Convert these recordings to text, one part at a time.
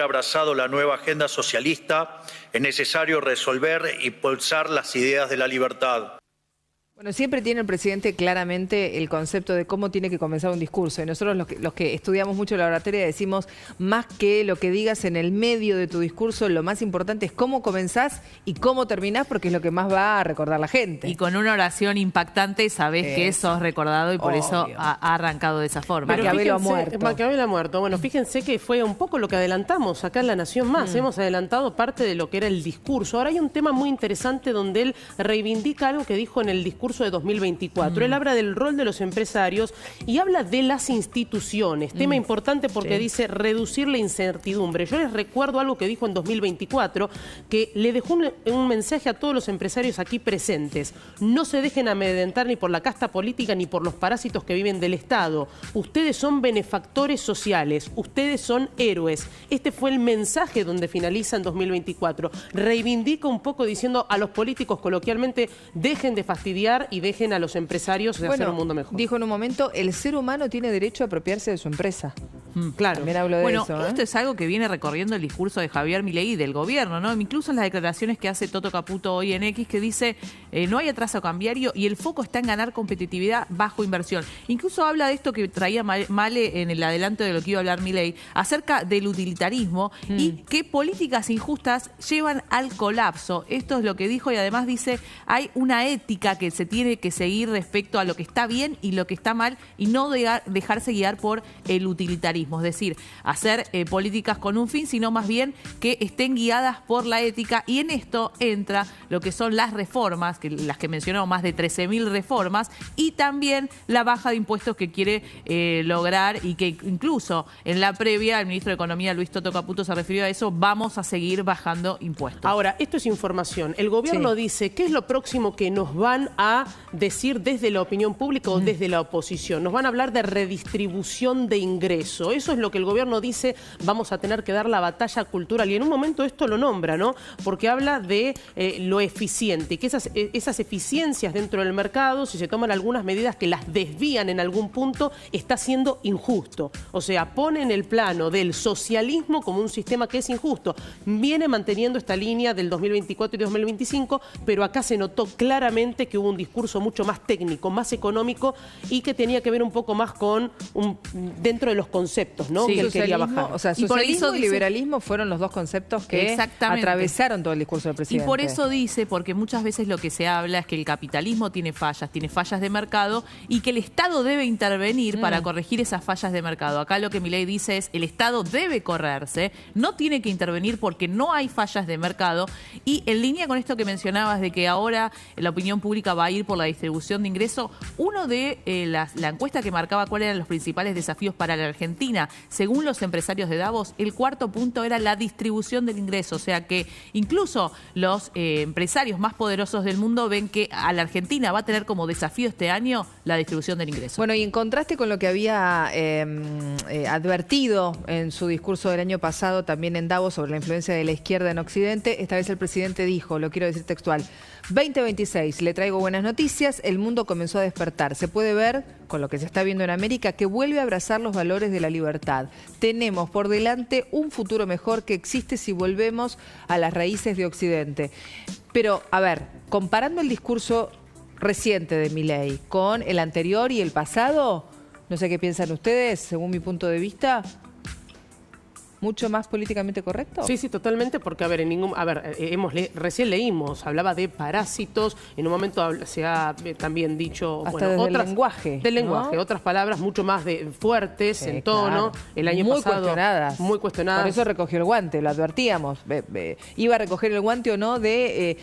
abrazado la nueva agenda socialista, es necesario resolver y impulsar las ideas de la libertad. Bueno, siempre tiene el presidente claramente el concepto de cómo tiene que comenzar un discurso. Y nosotros los que estudiamos mucho la oratoria decimos, más que lo que digas en el medio de tu discurso, lo más importante es cómo comenzás y cómo terminás, porque es lo que más va a recordar la gente. Y con una oración impactante sabés que sos recordado y por eso ha arrancado de esa forma. Maquiavelo ha muerto. Maquiavelo ha muerto. Bueno, fíjense que fue un poco lo que adelantamos acá en La Nación Más. Hemos adelantado parte de lo que era el discurso. Ahora hay un tema muy interesante donde él reivindica algo que dijo en el discurso de 2024. Él habla del rol de los empresarios y habla de las instituciones. Tema importante porque dice reducir la incertidumbre. Yo les recuerdo algo que dijo en 2024, que le dejó un mensaje a todos los empresarios aquí presentes. No se dejen amedrentar ni por la casta política ni por los parásitos que viven del Estado. Ustedes son benefactores sociales. Ustedes son héroes. Este fue el mensaje donde finaliza en 2024. Reivindica un poco diciendo a los políticos coloquialmente, dejen de fastidiar y dejen a los empresarios de hacer un mundo mejor. Dijo en un momento, el ser humano tiene derecho a apropiarse de su empresa. Claro. También hablo de eso. Esto es algo que viene recorriendo el discurso de Javier Milei y del gobierno, ¿no? Incluso en las declaraciones que hace Toto Caputo hoy en X, que dice no hay atraso cambiario y el foco está en ganar competitividad bajo inversión. Incluso habla de esto que traía Male en el adelanto de lo que iba a hablar Milei, acerca del utilitarismo y qué políticas injustas llevan al colapso. Esto es lo que dijo y además dice, hay una ética que se tiene que seguir respecto a lo que está bien y lo que está mal y no dejarse guiar por el utilitarismo. Es decir, hacer políticas con un fin, sino más bien que estén guiadas por la ética. Y en esto entra lo que son las reformas, que las que mencionamos, más de 13.000 reformas, y también la baja de impuestos que quiere lograr y que incluso en la previa el ministro de Economía, Luis Toto Caputo, se refirió a eso, vamos a seguir bajando impuestos. Ahora, esto es información. El gobierno dice, ¿qué es lo próximo que nos van a decir desde la opinión pública o desde la oposición? Nos van a hablar de redistribución de ingreso. Eso es lo que el gobierno dice, vamos a tener que dar la batalla cultural. Y en un momento esto lo nombra, ¿no? Porque habla de lo eficiente y que esas eficiencias dentro del mercado, si se toman algunas medidas que las desvían en algún punto, está siendo injusto. O sea, pone en el plano del socialismo como un sistema que es injusto. Viene manteniendo esta línea del 2024 y 2025, pero acá se notó claramente que hubo un discurso mucho más técnico, más económico y que tenía que ver un poco más con dentro de los conceptos, ¿no? Que él quería bajar. O sea, socialismo y liberalismo fueron los dos conceptos que atravesaron todo el discurso del presidente. Y por eso dice, porque muchas veces lo que se habla es que el capitalismo tiene fallas de mercado y que el Estado debe intervenir para corregir esas fallas de mercado. Acá lo que Milei dice es, el Estado debe correrse, no tiene que intervenir porque no hay fallas de mercado. Y en línea con esto que mencionabas de que ahora la opinión pública va a ir por la distribución de ingresos, uno de la encuesta que marcaba cuáles eran los principales desafíos para la Argentina, según los empresarios de Davos, el cuarto punto era la distribución del ingreso. O sea que incluso los empresarios más poderosos del mundo ven que a la Argentina va a tener como desafío este año la distribución del ingreso. Bueno, y en contraste con lo que había advertido en su discurso del año pasado, también en Davos, sobre la influencia de la izquierda en Occidente, esta vez el presidente dijo, lo quiero decir textual, 2026, le traigo buenas noticias, el mundo comenzó a despertar. Se puede ver, con lo que se está viendo en América, que vuelve a abrazar los valores de la libertad. Tenemos por delante un futuro mejor que existe si volvemos a las raíces de Occidente. Pero, a ver, comparando el discurso reciente de Milei con el anterior y el pasado, no sé qué piensan ustedes, según mi punto de vista, ¿mucho más políticamente correcto? Sí, totalmente, porque, recién leímos, hablaba de parásitos, en un momento se ha también dicho... Hasta del lenguaje. Del lenguaje, ¿no? Otras palabras mucho más fuertes en tono. Claro. El año muy pasado... cuestionadas. Muy cuestionadas. Por eso recogió el guante, lo advertíamos. Iba a recoger el guante o no de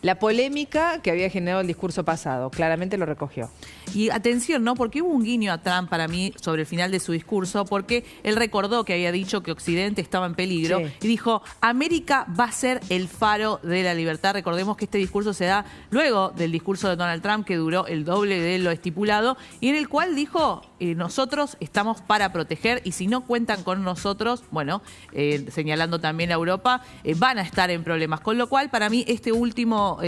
la polémica que había generado el discurso pasado. Claramente lo recogió. Y atención, ¿no? Porque hubo un guiño a Trump para mí sobre el final de su discurso, porque él recordó que había dicho que Occidente estaba en peligro y dijo, América va a ser el faro de la libertad. Recordemos que este discurso se da luego del discurso de Donald Trump, que duró el doble de lo estipulado, y en el cual dijo, nosotros estamos para proteger y si no cuentan con nosotros, bueno, señalando también a Europa, van a estar en problemas. Con lo cual, para mí, esta última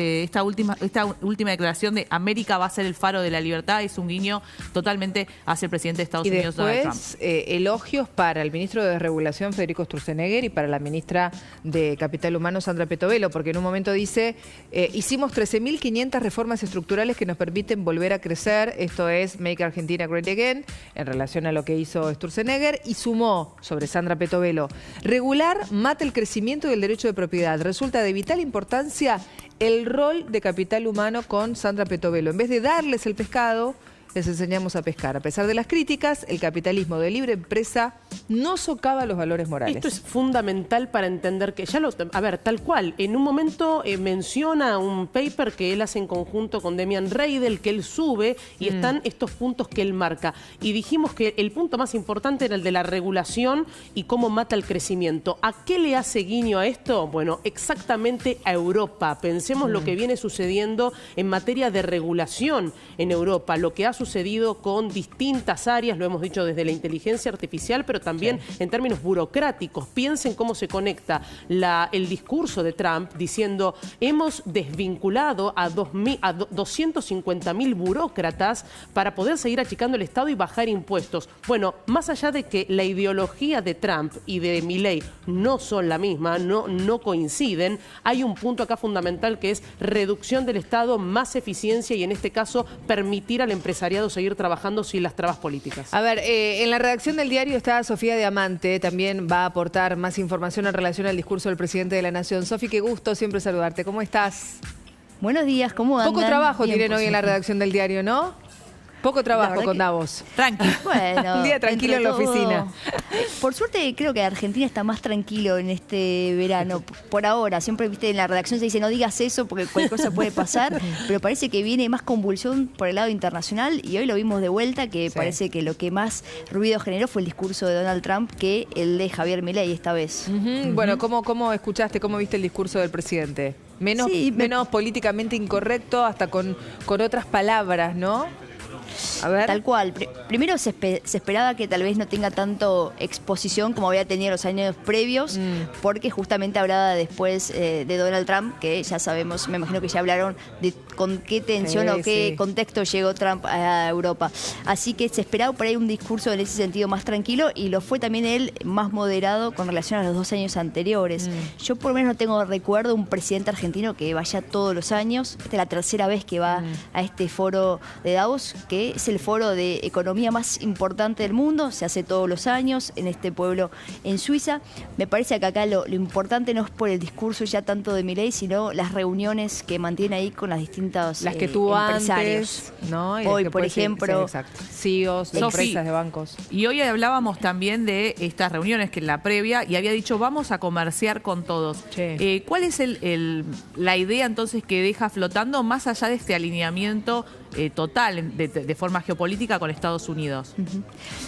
declaración de América va a ser el faro de la libertad es un guiño totalmente hacia el presidente de Estados Unidos, Donald Trump. Y después, elogios para para el ministro de Desregulación, Federico Sturzenegger, y para la ministra de Capital Humano, Sandra Petovelo, porque en un momento dice, hicimos 13.500 reformas estructurales que nos permiten volver a crecer, esto es Make Argentina Great Again, en relación a lo que hizo Sturzenegger, y sumó sobre Sandra Petovelo, regular mata el crecimiento y el derecho de propiedad. Resulta de vital importancia el rol de Capital Humano con Sandra Petovelo. En vez de darles el pescado, les enseñamos a pescar. A pesar de las críticas, el capitalismo de libre empresa no socava los valores morales. Esto es fundamental para entender que, a ver, tal cual, en un momento menciona un paper que él hace en conjunto con Demian Reidel, que él sube, y están estos puntos que él marca. Y dijimos que el punto más importante era el de la regulación y cómo mata el crecimiento. ¿A qué le hace guiño a esto? Bueno, exactamente a Europa. Pensemos lo que viene sucediendo en materia de regulación en Europa, lo que ha sucedido con distintas áreas, lo hemos dicho desde la inteligencia artificial, pero también en términos burocráticos. Piensen cómo se conecta el discurso de Trump diciendo hemos desvinculado a 250.000 burócratas para poder seguir achicando el Estado y bajar impuestos. Bueno, más allá de que la ideología de Trump y de Milei no son la misma, no coinciden, hay un punto acá fundamental que es reducción del Estado, más eficiencia y en este caso permitir al empresariado seguir trabajando sin las trabas políticas. A ver, en la redacción del diario está Sofía Diamante, también va a aportar más información en relación al discurso del presidente de la Nación. Sofi, qué gusto siempre saludarte. ¿Cómo estás? Buenos días, ¿cómo andan? Poco trabajo Bien, tienen hoy en la redacción del diario, ¿no? Poco trabajo con Davos. Tranqui. Bueno, un día tranquilo en la oficina. Por suerte creo que Argentina está más tranquilo en este verano, por ahora. Siempre, viste, en la redacción se dice no digas eso porque cualquier cosa puede pasar, pero parece que viene más convulsión por el lado internacional y hoy lo vimos de vuelta, que parece que lo que más ruido generó fue el discurso de Donald Trump que el de Javier Milei esta vez. Bueno, ¿cómo escuchaste, cómo viste el discurso del presidente? Menos políticamente incorrecto, hasta con otras palabras, ¿no? A ver. Tal cual. Primero se esperaba que tal vez no tenga tanto exposición como había tenido los años previos, porque justamente hablaba después de Donald Trump, que ya sabemos, me imagino que ya hablaron de con qué tensión o qué contexto llegó Trump a Europa. Así que se esperaba por ahí un discurso en ese sentido más tranquilo y lo fue también él más moderado con relación a los 2 años anteriores. Yo por lo menos no tengo recuerdo de un presidente argentino que vaya todos los años. Esta es la tercera vez que va a este foro de Davos, que es el foro de economía más importante del mundo, se hace todos los años en este pueblo en Suiza. Me parece que acá lo importante no es por el discurso ya tanto de Milei, sino las reuniones que mantiene ahí con las distintas las que tuvo empresarios. Antes, ¿no? Hoy, por ejemplo, CEOs de empresas de bancos. Y hoy hablábamos también de estas reuniones que en la previa, y había dicho vamos a comerciar con todos. ¿Cuál es la idea entonces que deja flotando más allá de este alineamiento total de forma geopolítica con Estados Unidos?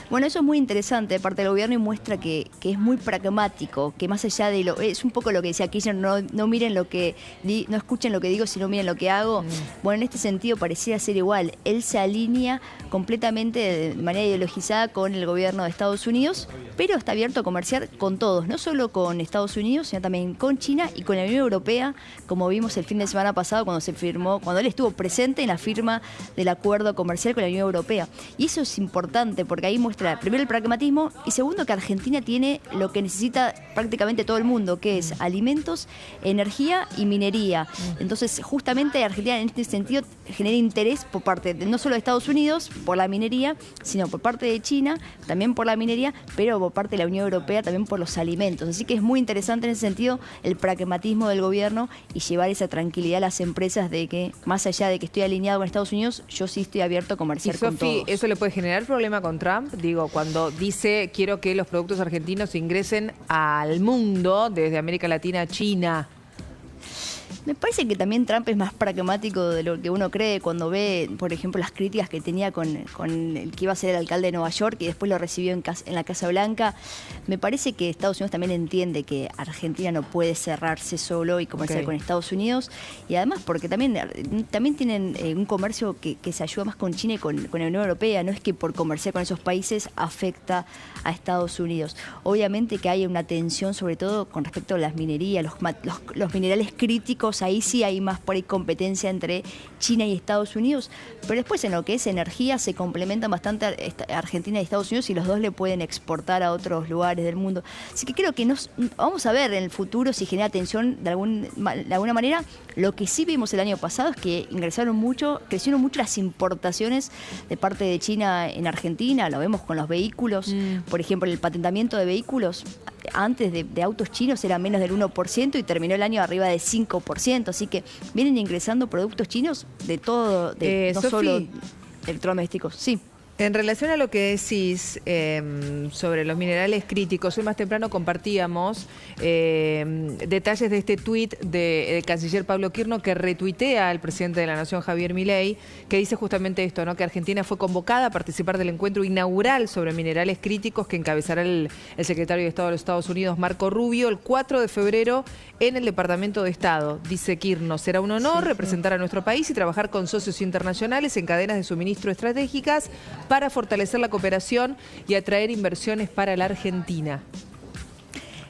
Bueno, eso es muy interesante de parte del gobierno y muestra que es muy pragmático, que más allá de es un poco lo que decía Kirchner, no miren lo que no escuchen lo que digo, sino miren lo que hago. Bueno, en este sentido pareciera ser igual. Él se alinea completamente de manera ideologizada con el gobierno de Estados Unidos, pero está abierto a comerciar con todos, no solo con Estados Unidos, sino también con China y con la Unión Europea, como vimos el fin de semana pasado cuando él estuvo presente en la firma del acuerdo comercial con la Unión Europea. Y eso es importante porque ahí muestra primero el pragmatismo y segundo que Argentina tiene lo que necesita prácticamente todo el mundo, que es alimentos, energía y minería. Entonces justamente Argentina en este sentido genera interés por parte no solo de Estados Unidos por la minería, sino por parte de China también por la minería, pero por parte de la Unión Europea también por los alimentos. Así que es muy interesante en ese sentido el pragmatismo del gobierno y llevar esa tranquilidad a las empresas de que más allá de que estoy alineado con Estados Unidos, yo sí estoy abierto a comerciar con todos. ¿Eso le puede generar problema con Trump? Digo, cuando dice quiero que los productos argentinos ingresen al mundo, desde América Latina a China. Me parece que también Trump es más pragmático de lo que uno cree cuando ve, por ejemplo, las críticas que tenía con el que iba a ser el alcalde de Nueva York y después lo recibió en la Casa Blanca. Me parece que Estados Unidos también entiende que Argentina no puede cerrarse solo y comerciar con Estados Unidos. Y además porque también tienen un comercio que se ayuda más con China y con la Unión Europea. No es que por comerciar con esos países afecta a Estados Unidos. Obviamente que hay una tensión sobre todo con respecto a las minerías, los minerales críticos tecnológicos, ahí sí hay más por ahí competencia entre China y Estados Unidos, pero después en lo que es energía se complementan bastante Argentina y Estados Unidos y los dos le pueden exportar a otros lugares del mundo. Así que creo que vamos a ver en el futuro si genera tensión de alguna manera. Lo que sí vimos el año pasado es que crecieron mucho las importaciones de parte de China en Argentina, lo vemos con los vehículos, por ejemplo, el patentamiento de vehículos antes de autos chinos era menos del 1% y terminó el año arriba del 5%, así que vienen ingresando productos chinos de todo, no Sofi, solo electrodomésticos. Sí. En relación a lo que decís sobre los minerales críticos, hoy más temprano compartíamos detalles de este tuit del canciller Pablo Quirno que retuitea al presidente de la Nación, Javier Milei, que dice justamente esto, ¿no? Que Argentina fue convocada a participar del encuentro inaugural sobre minerales críticos que encabezará el secretario de Estado de los Estados Unidos, Marco Rubio, el 4 de febrero en el Departamento de Estado. Dice Quirno, será un honor representar a nuestro país y trabajar con socios internacionales en cadenas de suministro estratégicas para fortalecer la cooperación y atraer inversiones para la Argentina.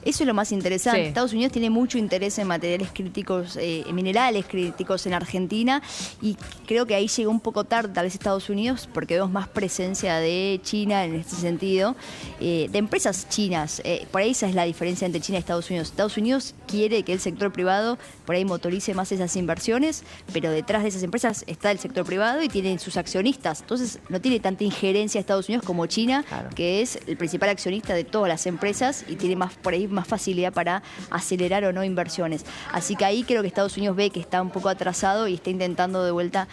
Eso es lo más interesante. Sí. Estados Unidos tiene mucho interés en materiales críticos, minerales críticos en Argentina, y creo que ahí llegó un poco tarde tal vez Estados Unidos, porque vemos más presencia de China en este sentido, de empresas chinas. Por ahí esa es la diferencia entre China y Estados Unidos. Estados Unidos quiere que el sector privado por ahí motorice más esas inversiones, pero detrás de esas empresas está el sector privado y tienen sus accionistas. Entonces no tiene tanta injerencia Estados Unidos como China, claro, que es el principal accionista de todas las empresas y tiene más por ahí más facilidad para acelerar o no inversiones. Así que ahí creo que Estados Unidos ve que está un poco atrasado y está intentando de vuelta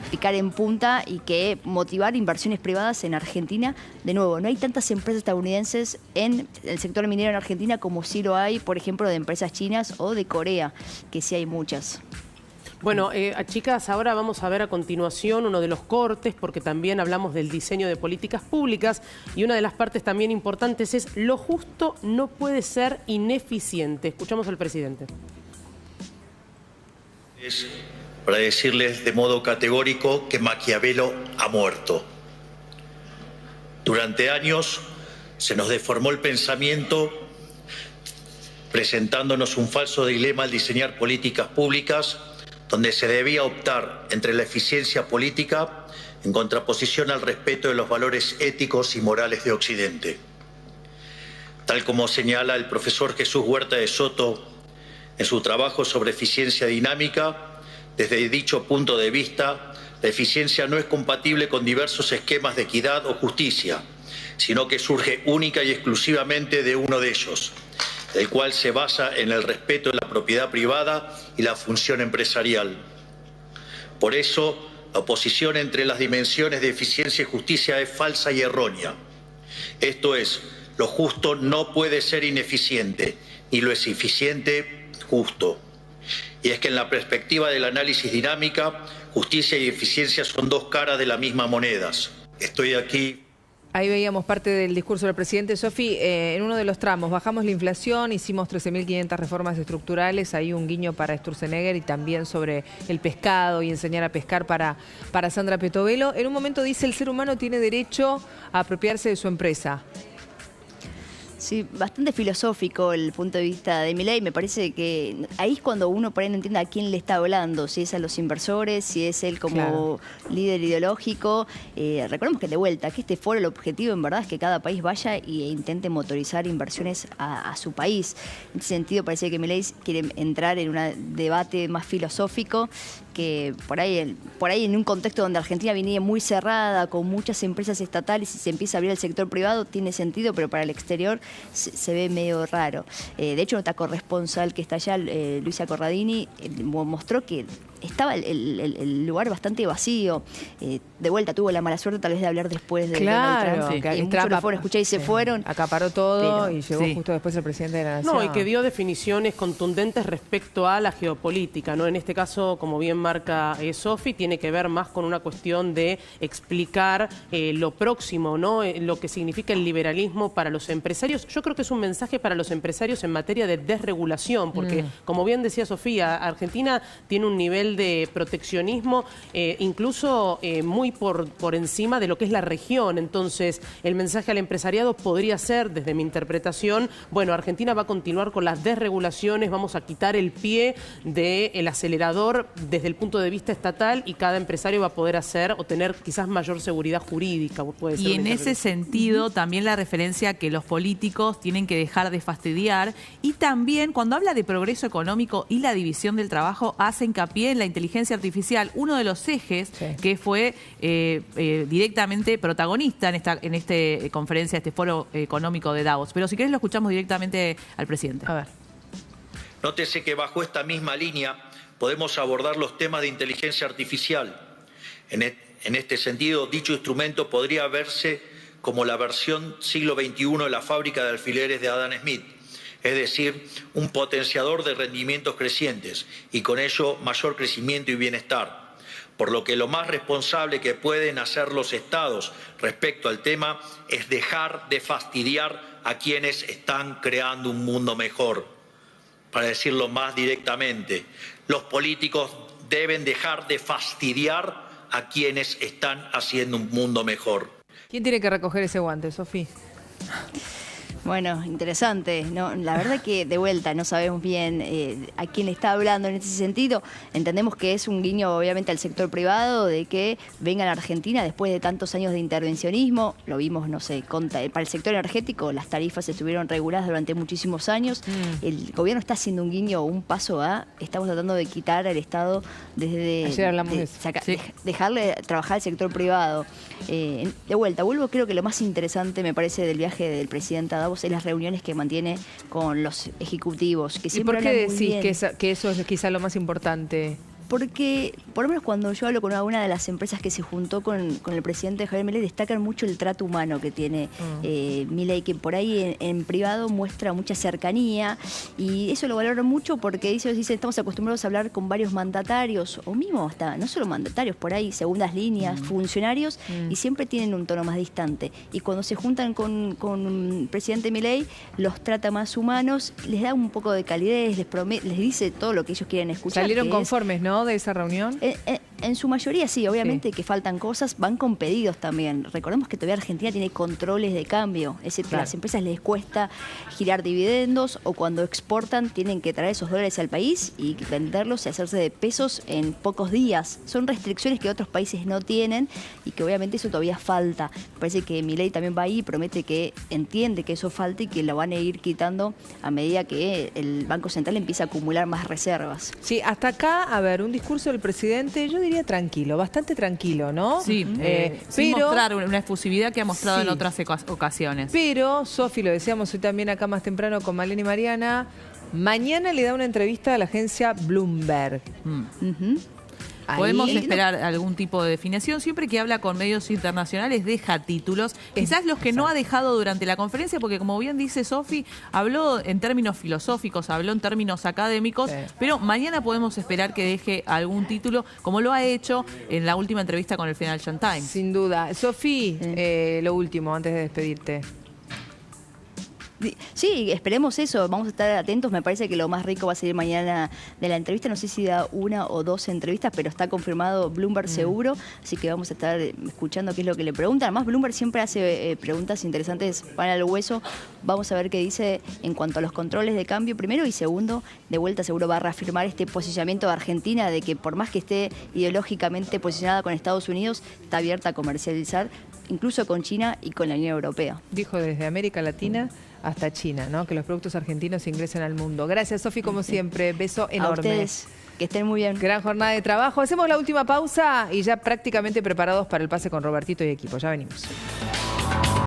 picar en punta y que motivar inversiones privadas en Argentina. De nuevo, no hay tantas empresas estadounidenses en el sector minero en Argentina como sí lo hay, por ejemplo, de empresas chinas o de Corea, que sí hay muchas. Bueno, chicas, ahora vamos a ver a continuación uno de los cortes, porque también hablamos del diseño de políticas públicas y una de las partes también importantes es lo justo no puede ser ineficiente. Escuchamos al presidente. Es para decirles de modo categórico que Maquiavelo ha muerto. Durante años se nos deformó el pensamiento presentándonos un falso dilema al diseñar políticas públicas donde se debía optar entre la eficiencia política en contraposición al respeto de los valores éticos y morales de Occidente. Tal como señala el profesor Jesús Huerta de Soto en su trabajo sobre eficiencia dinámica, desde dicho punto de vista, la eficiencia no es compatible con diversos esquemas de equidad o justicia, sino que surge única y exclusivamente de uno de ellos, el cual se basa en el respeto de la propiedad privada y la función empresarial. Por eso, la oposición entre las dimensiones de eficiencia y justicia es falsa y errónea. Esto es, lo justo no puede ser ineficiente, ni lo es eficiente justo. Y es que en la perspectiva del análisis dinámica, justicia y eficiencia son dos caras de la misma moneda. Estoy aquí. Ahí veíamos parte del discurso del presidente. Sofi, en uno de los tramos bajamos la inflación, hicimos 13.500 reformas estructurales, hay un guiño para Sturzenegger y también sobre el pescado y enseñar a pescar para Sandra Petovelo. En un momento dice el ser humano tiene derecho a apropiarse de su empresa. Sí, bastante filosófico el punto de vista de Milei. Me parece que ahí es cuando uno por ahí no entiende a quién le está hablando, si es a los inversores, si es él como líder ideológico. Recordemos que de vuelta, que este foro, el objetivo en verdad es que cada país vaya e intente motorizar inversiones a su país. En ese sentido parece que Milei quiere entrar en un debate más filosófico, que por ahí en un contexto donde Argentina venía muy cerrada, con muchas empresas estatales y se empieza a abrir el sector privado, tiene sentido, pero para el exterior se ve medio raro. De hecho, nuestra corresponsal que está allá, Luisa Corradini, mostró que estaba el lugar bastante vacío. De vuelta tuvo la mala suerte tal vez de hablar después de Donald Trump. Y muchos lo fueron a escuchar y se fueron. Acaparó todo y llegó sí. justo después el presidente de la Nación. No, y que dio definiciones contundentes respecto a la geopolítica, ¿no? En este caso, como bien marca Sofi, tiene que ver más con una cuestión de explicar lo próximo, ¿no? Lo que significa el liberalismo para los empresarios. Yo creo que es un mensaje para los empresarios en materia de desregulación, porque como bien decía Sofía, Argentina tiene un nivel nivel de proteccionismo, incluso muy por encima de lo que es la región. Entonces, el mensaje al empresariado podría ser, desde mi interpretación, bueno, Argentina va a continuar con las desregulaciones, vamos a quitar el pie del acelerador desde el punto de vista estatal y cada empresario va a poder hacer o tener quizás mayor seguridad jurídica. Puede ser y en ese sentido también la referencia a que los políticos tienen que dejar de fastidiar, y también cuando habla de progreso económico y la división del trabajo hace hincapié en la inteligencia artificial, uno de los ejes que fue directamente protagonista en esta conferencia, este foro económico de Davos. Pero si querés lo escuchamos directamente al presidente. A ver. Nótese que bajo esta misma línea podemos abordar los temas de inteligencia artificial. En este sentido, dicho instrumento podría verse como la versión siglo XXI de la fábrica de alfileres de Adam Smith, es decir, un potenciador de rendimientos crecientes y con ello mayor crecimiento y bienestar. Por lo que lo más responsable que pueden hacer los estados respecto al tema es dejar de fastidiar a quienes están creando un mundo mejor. Para decirlo más directamente, los políticos deben dejar de fastidiar a quienes están haciendo un mundo mejor. ¿Quién tiene que recoger ese guante, Sofi? Bueno, interesante. No, la verdad que de vuelta no sabemos bien a quién le está hablando en ese sentido. Entendemos que es un guiño obviamente al sector privado de que vengan a Argentina después de tantos años de intervencionismo. Lo vimos, no sé, para el sector energético las tarifas estuvieron reguladas durante muchísimos años. El gobierno está haciendo un guiño, un paso a... Estamos tratando de quitar al Estado desde... Ayer hablamos de eso. Dejarle trabajar al sector privado. De vuelta, creo que lo más interesante me parece del viaje del presidente a Davos es las reuniones que mantiene con los ejecutivos. Que ¿Y por qué hablan muy decís bien. que eso es quizá lo más importante? Porque, por lo menos cuando yo hablo con alguna de las empresas que se juntó con el presidente Javier Milei, destacan mucho el trato humano que tiene Milei, que por ahí en privado muestra mucha cercanía, y eso lo valoran mucho porque ellos dicen, estamos acostumbrados a hablar con varios mandatarios, o mismo hasta, no solo mandatarios, por ahí segundas líneas, funcionarios, y siempre tienen un tono más distante. Y cuando se juntan con el presidente Milei, los trata más humanos, les da un poco de calidez, les dice todo lo que ellos quieren escuchar. Salieron conformes, ¿no?, de esa reunión. En su mayoría sí, obviamente que faltan cosas, van con pedidos también. Recordemos que todavía Argentina tiene controles de cambio, es decir, que a las empresas les cuesta girar dividendos, o cuando exportan tienen que traer esos dólares al país y venderlos y hacerse de pesos en pocos días. Son restricciones que otros países no tienen y que obviamente eso todavía falta. Parece que Milei también va ahí y promete que entiende que eso falta y que lo van a ir quitando a medida que el Banco Central empieza a acumular más reservas. Sí, hasta acá, a ver, un discurso del presidente, yo diría tranquilo, bastante tranquilo, ¿no? Sí, sin pero mostrar una efusividad que ha mostrado sí, en otras ocasiones. Pero, Sofi, lo decíamos hoy también acá más temprano con Malena y Mariana, mañana le da una entrevista a la agencia Bloomberg. Podemos esperar algún tipo de definición. Siempre que habla con medios internacionales deja títulos. Quizás los que no ha dejado durante la conferencia, porque como bien dice Sofi, habló en términos filosóficos, habló en términos académicos, pero mañana podemos esperar que deje algún título, como lo ha hecho en la última entrevista con el Financial Times. Sin duda. Sofi, lo último, antes de despedirte. Sí, esperemos eso, vamos a estar atentos. Me parece que lo más rico va a salir mañana de la entrevista. No sé si da una o dos entrevistas, pero está confirmado Bloomberg seguro, así que vamos a estar escuchando qué es lo que le preguntan. Además, Bloomberg siempre hace preguntas interesantes para el hueso. Vamos a ver qué dice en cuanto a los controles de cambio, primero, y segundo, de vuelta seguro va a reafirmar este posicionamiento de Argentina de que por más que esté ideológicamente posicionada con Estados Unidos, está abierta a comercializar incluso con China y con la Unión Europea. Dijo desde América Latina hasta China, ¿no?, que los productos argentinos ingresen al mundo. Gracias, Sofi, como siempre. Beso enorme. A ustedes, que estén muy bien. Gran jornada de trabajo. Hacemos la última pausa y ya prácticamente preparados para el pase con Robertito y equipo. Ya venimos.